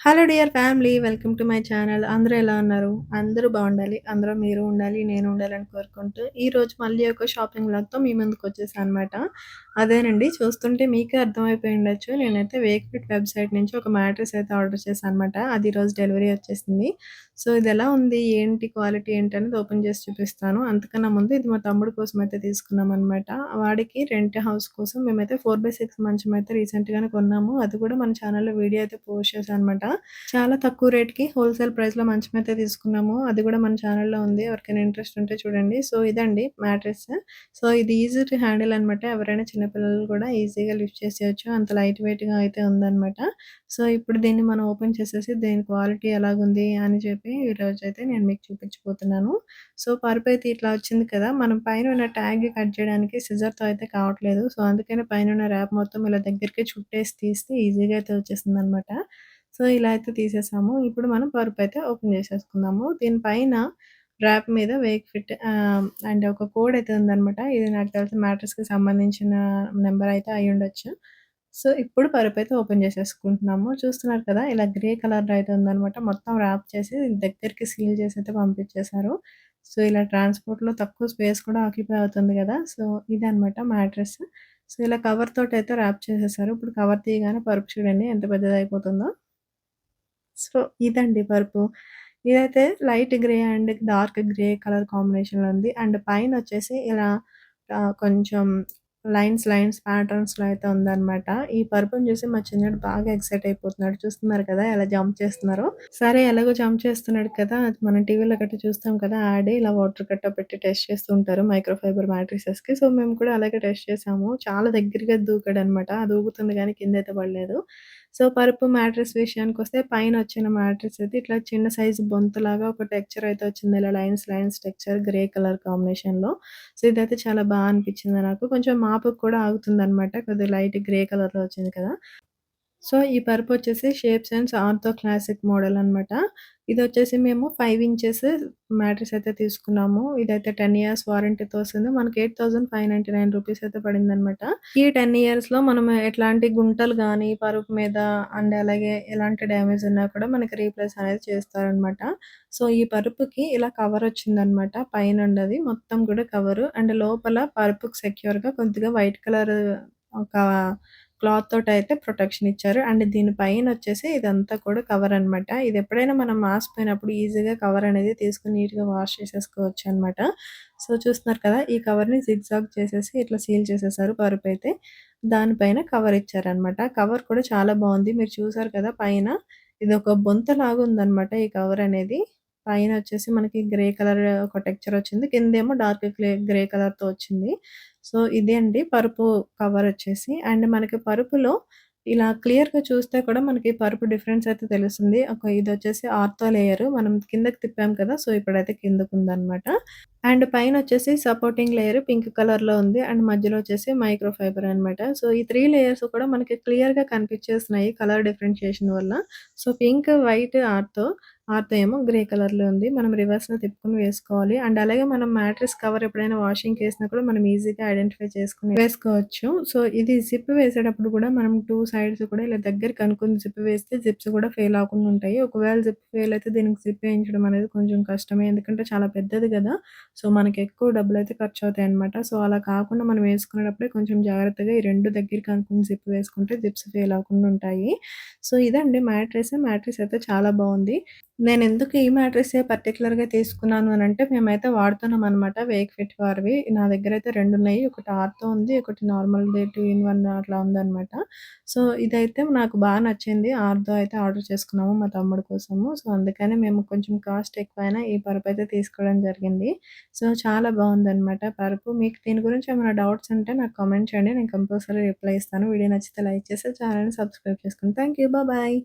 Hello dear family. Welcome to my channel. అందరూ ఎలా ఉన్నారు? అందరూ బావుండాలి. అందులో మీరు ఉండాలి, నేను ఉండాలని కోరుకుంటూ, ఈరోజు మళ్ళీ ఒక షాపింగ్ వ్లాగ్‌తో మీ ముందుకొచ్చేసా అనమాట. అదేనండి, చూస్తుంటే మీకే అర్థమైపోయి ఉండొచ్చు. నేనైతే వేక్‌ఫిట్ వెబ్‌సైట్ నుంచి ఒక మ్యాట్రెస్ అయితే ఆర్డర్ చేశా అనమాట. అది ఈరోజు డెలివరీ వచ్చేసింది. సో, ఇదెలా ఉంది, ఏంటి, క్వాలిటీ ఏంటనేది ఓపెన్ చేసి చూపిస్తాను. అంతకన్నా ముందు ఇది మా తమ్ముడు కోసం అయితే తీసుకున్నామనమాట. వాడికి రెంట్ హౌస్ కోసం మేమైతే 4/6 మంచం అయితే రీసెంట్‌గానే కొన్నాము. అది కూడా మన ఛానల్‌లో వీడియో అయితే పోస్ట్ చేశా అనమాట. చాలా తక్కువ రేట్‌కి హోల్‌సేల్ ప్రైస్‌లో మంచమైతే తీసుకున్నాము. అది గూడా మన ఛానెల్‌లో ఉంది. ఎవరికైనా ఇంట్రెస్ట్ ఉంటే చూడండి. సో, ఇదండి మ్యాట్రెస్. సో, ఇది ఈజీ టు హ్యాండిల్ అనమాట. ఎవరైనా చిన్న పిల్లలు కూడా ఈజీగా లిఫ్ట్ చేసేయొచ్చు. అంత లైట్ వెయిట్‌గా అయితే ఉందనమాట. సో, ఇప్పుడు దీన్ని మనం ఓపెన్ చేసేసి దీని క్వాలిటీ ఎలాగుంది అని చెప్పి ఈరోజైతే నేను మీకు చూపించబోతున్నాను. సో, పరుపయితే ఇట్లా వచ్చింది కదా! మనం పైన ఉన్న ట్యాగ్ కట్ చేయడానికి సిజర్‌తో అయితే కావట్లేదు. సో, అందుకనే పైనున్న ర్యాప్ మొత్తం ఇలా దగ్గరికి చుట్టేసి తీస్తే ఈజీగా అయితే వచ్చేసిందనమాట. సో, ఇలా అయితే తీసేసాము. ఇప్పుడు మనం పరుపయితే ఓపెన్ చేసేసుకుందాము. దీని పైన ర్యాప్ మీద వేక్‌ఫిట్ అండ్ ఒక కోడ్ అయితే ఉందనమాట. ఇది నాకు తెలిసి మ్యాట్రెస్‌కి సంబంధించిన నంబర్ అయితే అయ్యుండొచ్చు. సో, ఇప్పుడు పరుపయితే ఓపెన్ చేసేసుకుంటున్నాము. చూస్తున్నారు కదా! ఇలా గ్రే కలర్‌లో అయితే ఉందనమాట. మొత్తం ర్యాప్ చేసి దగ్గరికి సీల్ చేసి అయితే పంపించేశారు. సో, ఇలా ట్రాన్స్‌పోర్ట్‌లో తక్కువ స్పేస్ కూడా ఆక్యుపై అవుతుంది గదా! సో, ఇదనమాట మ్యాట్రెస్. సో, ఇలా కవర్ తోటయితే ర్యాప్ చేసేశారు. ఇప్పుడు కవర్ తీయగానే పరుపు చూడండి ఎంత పెద్దదయిపోతుందో. సో, ఇదండి పరుపు. ఇదైతే light grey and dark grey colour కాంబినేషన్‌లో ఉంది. అండ్ పైనొచ్చేసి ఇలా కొంచెం లైన్స్ ప్యాటర్న్స్‌లో అయితే ఉందనమాట. ఈ పరుపుని చూసి మా చిన్నోడు బాగా ఎక్సైట్ అయిపోతున్నాడు. చూస్తున్నారు కదా! ఎలా జంప్ చేస్తున్నారో. సరే ఎలాగో జంప్ చేస్తున్నాడు కదా! మనం టీవీలో గట్టా చూస్తాం కదా! యాడే ఇలా వాటర్ గట్టా పెట్టి టెస్ట్ చేస్తూ ఉంటారు మైక్రో ఫైబర్ మ్యాట్రిసెస్‌కి. సో, మేము కూడా అలాగే టెస్ట్ చేసాము. చాలా దగ్గరగా దూకాడనమాట. అది ఊగుతుంది గానీ కిందైతే పడలేదు. సో, పరుపు మ్యాట్రెస్ విషయానికొస్తే పైనొచ్చిన మ్యాట్రెస్ అయితే ఇట్లా చిన్న సైజు బొంతలాగా ఒక టెక్స్చర్ అయితే వచ్చింది. ఇలా లైన్స్ టెక్స్చర్ గ్రే కలర్ కాంబినేషన్‌లో. సో, ఇదైతే చాలా అనిపిచ్చింది నాకు. కొంచెం మాపుకి కూడా ఆగుతుందనమాట. కొద్దిగా లైట్ గ్రే కలర్‌లో వచ్చింది కదా! సో, ఈ పరుపొచ్చేసి shape sense ortho classic model అనమాట. ఇదొచ్చేసి మేము 5 ఇంచెస్ మ్యాట్రెస్ అయితే తీసుకున్నాము. ఇదైతే 10 ఇయర్స్ వారంటీతో వస్తుంది. మనకి రూ. 8,599 అయితే పడిందనమాట. ఈ 10 ఇయర్స్‌లో మనం ఎట్లాంటి గుంటలు గానీ, పరుపు మీద అండ్ అలాగే ఎలాంటి డ్యామేజ్ ఉన్నా కూడా మనకి రీప్లేస్ అనేది చేస్తారనమాట. సో, ఈ పరుపుకి ఇలా కవరొచ్చిందనమాట. పైనుండది మొత్తం కూడా కవరు. అండ్ లోపల పరుపుకి సెక్యూర్‌గా కొద్దిగా వైట్ కలర్ ఒక క్లాత్ తోటయితే ప్రొటెక్షన్ ఇచ్చారు. అండ్ దీని పైనొచ్చేసి ఇదంతా కూడా కవరనమాట. ఇదెప్పుడైనా మనం మాసిపోయినప్పుడు ఈజీగా కవరనేది తీసుకొని నీట్‌గా వాష్ చేసేసుకోవచ్చనమాట. సో, చూస్తున్నారు కదా! ఈ కవర్‌ని జిగ్‌జాగ్ చేసేసి ఇట్లా సీల్ చేసేసారు పరుపయితే. దానిపైన కవరిచ్చారనమాట. కవర్ కూడా చాలా బావుంది. మీరు చూసారు కదా పైన ఇదొక బొంతలాగా ఉందనమాట ఈ కవరనేది. పైనొచ్చేసి మనకి గ్రే కలర్ ఒక టెక్స్చరొచ్చింది. కిందేమో డార్క్ గ్రే కలర్‌తో వచ్చింది. సో, ఇదే అండి పరుపు కవరొచ్చేసి. అండ్ మనకి పరుపులో ఇలా క్లియర్‌గా చూస్తే కూడా మనకి పరుపు డిఫరెన్స్ అయితే తెలుస్తుంది. ఇదొచ్చేసి ఆర్తో లేయరు. మనం కిందకి తిప్పాం కదా! సో, ఇప్పుడైతే కిందకుందనమాట. అండ్ పైనొచ్చేసి సపోర్టింగ్ లేయర్ పింక్ కలర్‌లో ఉంది. అండ్ మధ్యలో వచ్చేసి మైక్రో ఫైబర్ అనమాట. సో, ఈ 3 లేయర్స్ కూడా మనకి క్లియర్‌గా కనిపిచ్చేస్తున్నాయి కలర్ డిఫరెన్షియేషన్ వల్ల. సో, పింక్, వైట్ ఆర్తో ఏమో గ్రే కలర్‌లో ఉంది. మనం రివర్స్‌లో తిప్పుకొని వేసుకోవాలి. అండ్ అలాగే మనం మ్యాట్రెస్ కవర్ ఎప్పుడైనా వాషింగ్‌కేసినా కూడా మనం ఈజీగా ఐడెంటిఫై చేసుకొని వేసుకోవచ్చు. సో, ఇది జిప్ వేసేటప్పుడు కూడా మనం 2 సైడ్స్ కూడా ఇలా దగ్గరికి అనుకుని జిప్ వేస్తే జిప్స్ కూడా ఫెయిల్ అవ్వకుండా ఉంటాయి. ఒకవేళ జిప్ ఫెయిల్ అయితే దీనికి జిప్ ఏయించడం అనేది కొంచెం కష్టమే. ఎందుకంటే చాలా పెద్దది గదా! సో, మనకెక్కువ డబ్బులైతే ఖర్చవుతాయన్నమాట. సో, అలా కాకుండా మనం వేసుకునేటప్పుడే కొంచెం జాగ్రత్తగా ఈ 2 దగ్గరికి అనుకుని జిప్ వేసుకుంటే జిప్స్ ఫెయిల్ అవ్వకుండా ఉంటాయి. సో, ఇదండి మ్యాట్రెస్. మ్యాట్రెస్ అయితే చాలా బావుంది. నేనెందుకు ఈ మ్యాట్రెస్సే పర్టిక్యులర్‌గా తీసుకున్నాను అనంటే, మేమైతే వాడుతున్నామనమాట వేక్‌ఫిట్ వారివి. నా దగ్గరైతే 2 ఉన్నాయి. ఒకటి ఆర్తో ఉంది. ఒకటి నార్మల్‌ది 2 ఇన్ 1 అట్లా ఉందనమాట. సో, ఇదైతే నాకు నచ్చింది. ఆర్తో అయితే ఆర్డర్ చేసుకున్నాము మా తమ్ముడి కోసము. సో, అందుకని మేము కొంచెం కాస్ట్ ఎక్కువైనా ఈ పరుపయితే తీసుకోవడం జరిగింది. సో, చాలా బావుందనమాట పరుపు. మీకు దీని గురించి ఏమైనా డౌట్స్ ఉంటే నాకు కామెంట్ చేయండి. నేను కంపల్సరీ రిప్లై ఇస్తాను. వీడియో నచ్చితే లైక్ చేసి ఛానెల్‌ని సబ్స్క్రైబ్ చేసుకోండి. Thank you. బాయ్.